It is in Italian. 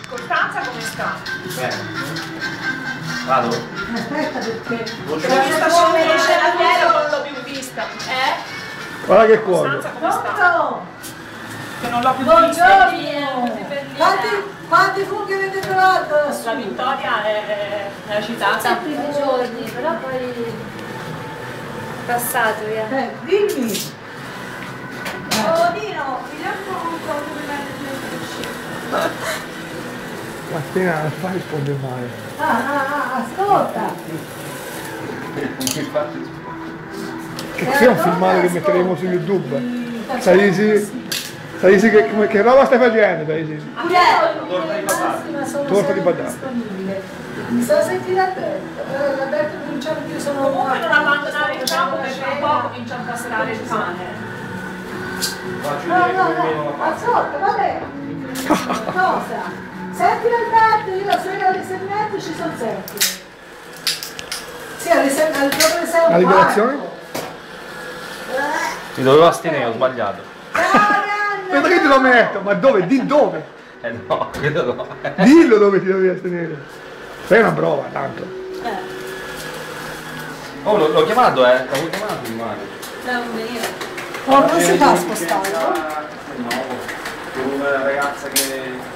Costanza come sta? Bene. Vado? Aspetta perché... L'ho vista scendere in ieri, non l'ho più vista. Guarda che cuore. Costanza come sta? Pronto? Che non l'ho più vista. Buongiorno! Quanti funghi avete trovato? La Vittoria è citata. I primi giorni, però poi passato via. Dimmi! Oh Nino, mi lascio un po' prima di uscire. Mattina non fa rispondere male. Ascolta! Che c'è un filmato che metteremo su YouTube? Saisi che roba stai facendo, Saisi? Torta di patate. Torta di patate. Disponibile. Mi sono sentita attento, però l'Alberto cominciava che io sono Comunque non abbandonare il campo perché tra un po' comincia a passare il pane. No, ascolta, va bene. Cosa? Senti l'Alberto, io la sera alle 6:30 ci sono sempre. Sì, alle 6, proprio alle 6. La liberazione? Mi dovevo astenere, ho sbagliato. Aspetta che te lo metto, ma dove? Di dove? No, credo no. Dillo dove ti dovevi astenere. Sei una prova, tanto. Oh, l'ho chiamato, l'avevo chiamato il mare. Non venire. Oh, non si fa spostare. No, con una ragazza che